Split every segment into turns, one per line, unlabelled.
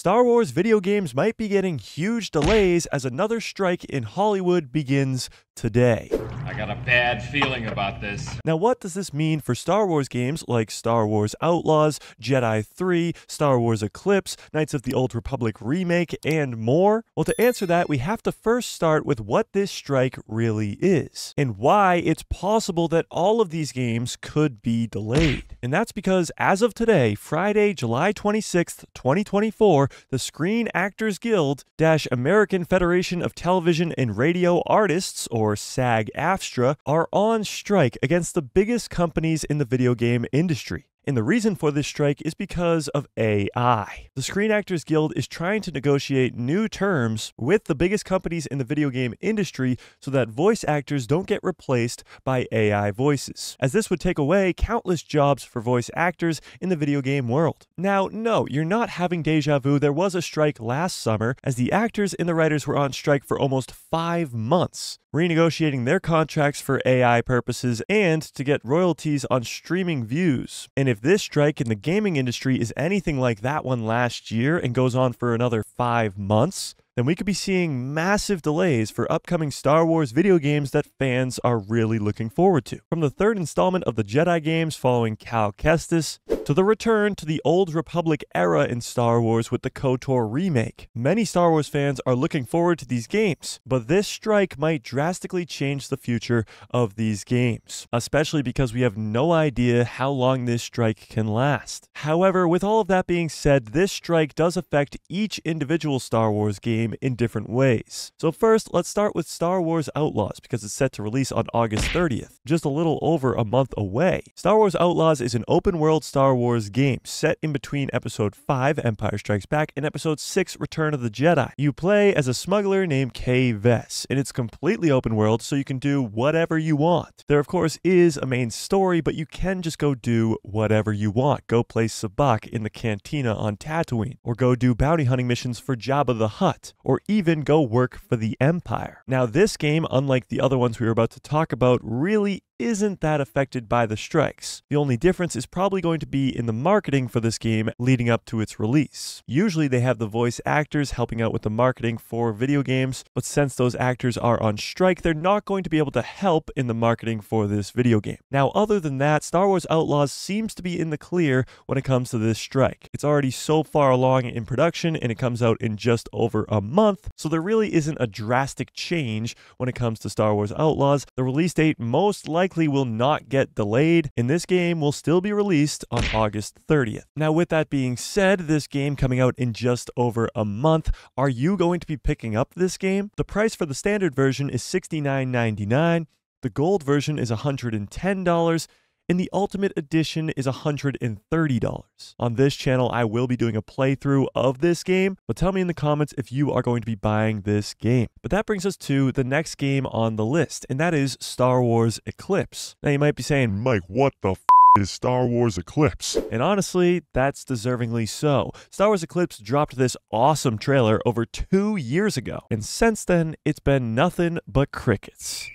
Star Wars video games might be getting huge delays as another strike in Hollywood begins today.
I got a bad feeling about this.
Now, what does this mean for Star Wars games like Star Wars Outlaws, Jedi 3, Star Wars Eclipse, Knights of the Old Republic Remake, and more? Well, to answer that, we have to first start with what this strike really is, and why it's possible that all of these games could be delayed. And that's because, as of today, Friday, July 26th, 2024, the Screen Actors Guild - American Federation of Television and Radio Artists, or SAG-AFTRA, are on strike against the biggest companies in the video game industry. And the reason for this strike is because of AI. The Screen Actors Guild is trying to negotiate new terms with the biggest companies in the video game industry so that voice actors don't get replaced by AI voices, as this would take away countless jobs for voice actors in the video game world. Now, no, you're not having deja vu. There was a strike last summer, as the actors and the writers were on strike for almost 5 months, renegotiating their contracts for AI purposes and to get royalties on streaming views. And if this strike in the gaming industry is anything like that one last year and goes on for another 5 months, then we could be seeing massive delays for upcoming Star Wars video games that fans are really looking forward to. From the third installment of the Jedi games following Cal Kestis, to the return to the Old Republic era in Star Wars with the KOTOR remake. Many Star Wars fans are looking forward to these games, but this strike might drastically change the future of these games, especially because we have no idea how long this strike can last. However, with all of that being said, this strike does affect each individual Star Wars game in different ways. So first, let's start with Star Wars Outlaws, because it's set to release on August 30th, just a little over a month away. Star Wars Outlaws is an open-world Star Wars game set in between Episode 5, Empire Strikes Back, and Episode 6, Return of the Jedi. You play as a smuggler named Kay Vess, and it's completely open world, so you can do whatever you want. There, of course, is a main story, but you can just go do whatever you want. Go play Sabacc in the cantina on Tatooine, or go do bounty hunting missions for Jabba the Hutt, or even go work for the Empire. Now, this game, unlike the other ones we were about to talk about, really isn't that affected by the strikes. The only difference is probably going to be in the marketing for this game leading up to its release. Usually they have the voice actors helping out with the marketing for video games, but since those actors are on strike, they're not going to be able to help in the marketing for this video game. Now, other than that, Star Wars Outlaws seems to be in the clear when it comes to this strike. It's already so far along in production, and it comes out in just over a month, so there really isn't a drastic change when it comes to Star Wars Outlaws. The release date most likely will not get delayed, and this game will still be released on August 30th. Now, with that being said, this game coming out in just over a month, are you going to be picking up this game? The price for the standard version is $69.99, the gold version is $110, and the Ultimate Edition is $130. On this channel, I will be doing a playthrough of this game, but tell me in the comments if you are going to be buying this game. But that brings us to the next game on the list, and that is Star Wars Eclipse. Now, you might be saying, Mike, what the is Star Wars Eclipse? And honestly, that's deservingly so. Star Wars Eclipse dropped this awesome trailer over 2 years ago, and since then, it's been nothing but crickets.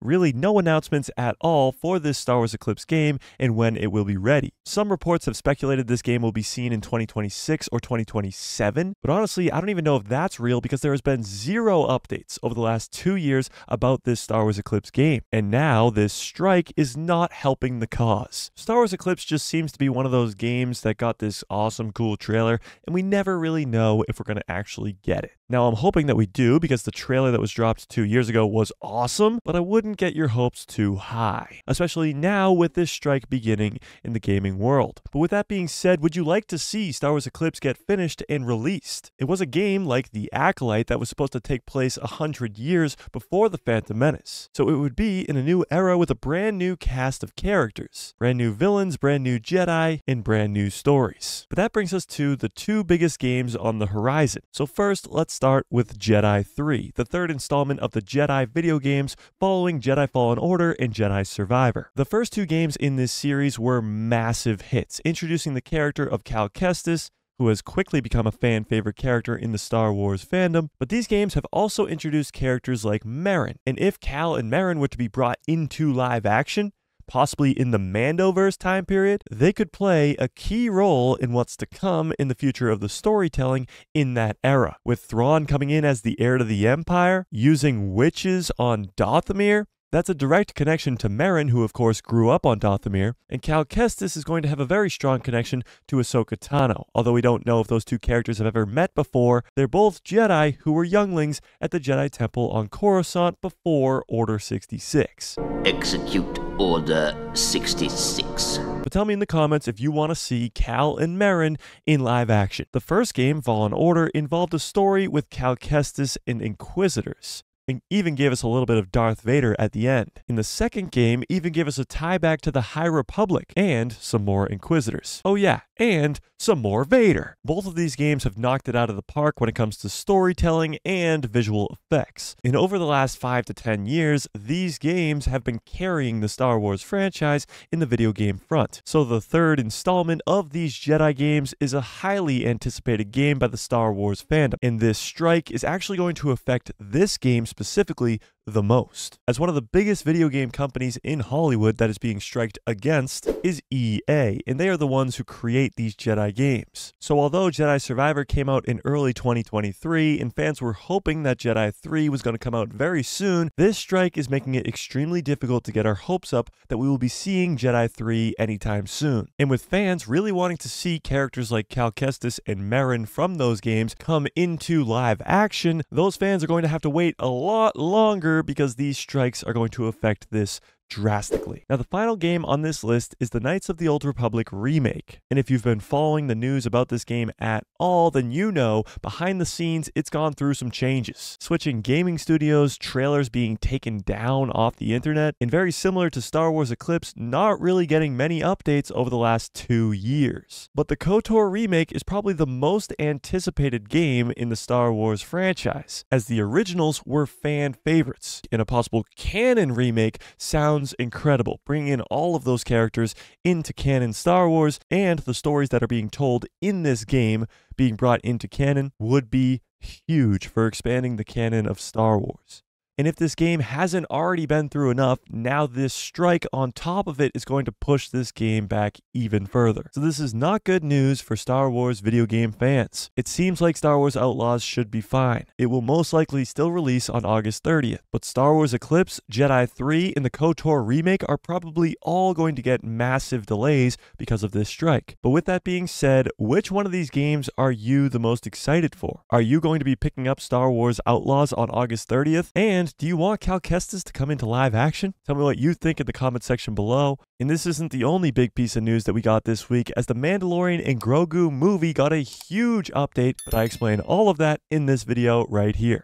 Really no announcements at all for this Star Wars Eclipse game and when it will be ready. Some reports have speculated this game will be seen in 2026 or 2027, but honestly, I don't even know if that's real because there has been 0 updates over the last 2 years about this Star Wars Eclipse game, and now this strike is not helping the cause. Star Wars Eclipse just seems to be one of those games that got this awesome, cool trailer, and we never really know if we're going to actually get it. Now, I'm hoping that we do because the trailer that was dropped 2 years ago was awesome, but I wouldn't get your hopes too high, especially now with this strike beginning in the gaming world. But with that being said, would you like to see Star Wars Eclipse get finished and released? It was a game like The Acolyte that was supposed to take place 100 years before The Phantom Menace, so it would be in a new era with a brand new cast of characters, brand new villains, brand new Jedi, and brand new stories. But that brings us to the 2 biggest games on the horizon. So first, let's start with Jedi 3, the third installment of the Jedi video games following Jedi Fallen Order and Jedi Survivor. The first 2 games in this series were massive hits, introducing the character of Cal Kestis, who has quickly become a fan favorite character in the Star Wars fandom, but these games have also introduced characters like Merrin, and if Cal and Merrin were to be brought into live action, possibly in the Mandoverse time period, they could play a key role in what's to come in the future of the storytelling in that era. With Thrawn coming in as the heir to the Empire, using witches on Dathomir, that's a direct connection to Merrin, who of course grew up on Dathomir, and Cal Kestis is going to have a very strong connection to Ahsoka Tano. Although we don't know if those two characters have ever met before, they're both Jedi who were younglings at the Jedi Temple on Coruscant before Order 66.
Execute Order 66.
But tell me in the comments if you want to see Cal and Merrin in live action. The first game, Fallen Order, involved a story with Cal Kestis and Inquisitors, and even gave us a little bit of Darth Vader at the end. In the second game, even gave us a tie back to the High Republic and some more Inquisitors. Oh yeah, and some more Vader. Both of these games have knocked it out of the park when it comes to storytelling and visual effects. And over the last 5 to 10 years, these games have been carrying the Star Wars franchise in the video game front. So the third installment of these Jedi games is a highly anticipated game by the Star Wars fandom. And this strike is actually going to affect this game specifically the most. As one of the biggest video game companies in Hollywood that is being striked against is EA, and they are the ones who create these Jedi games. So although Jedi Survivor came out in early 2023 and fans were hoping that Jedi 3 was going to come out very soon, this strike is making it extremely difficult to get our hopes up that we will be seeing Jedi 3 anytime soon. And with fans really wanting to see characters like Cal Kestis and Merrin from those games come into live action, those fans are going to have to wait a lot longer because these strikes are going to affect this drastically. Now, the final game on this list is the Knights of the Old Republic remake. And if you've been following the news about this game at all, then you know behind the scenes it's gone through some changes. Switching gaming studios, trailers being taken down off the internet, and very similar to Star Wars Eclipse, not really getting many updates over the last 2 years. But the KOTOR remake is probably the most anticipated game in the Star Wars franchise, as the originals were fan favorites. And a possible canon remake sounds incredible, bringing in all of those characters into canon Star Wars, and the stories that are being told in this game being brought into canon would be huge for expanding the canon of Star Wars. And if this game hasn't already been through enough, now this strike on top of it is going to push this game back even further. So this is not good news for Star Wars video game fans. It seems like Star Wars Outlaws should be fine. It will most likely still release on August 30th, but Star Wars Eclipse, Jedi 3, and the KOTOR remake are probably all going to get massive delays because of this strike. But with that being said, which one of these games are you the most excited for? Are you going to be picking up Star Wars Outlaws on August 30th? And do you want Cal Kestis to come into live action? Tell me what you think in the comment section below. And this isn't the only big piece of news that we got this week, as the Mandalorian and Grogu movie got a huge update, but I explain all of that in this video right here.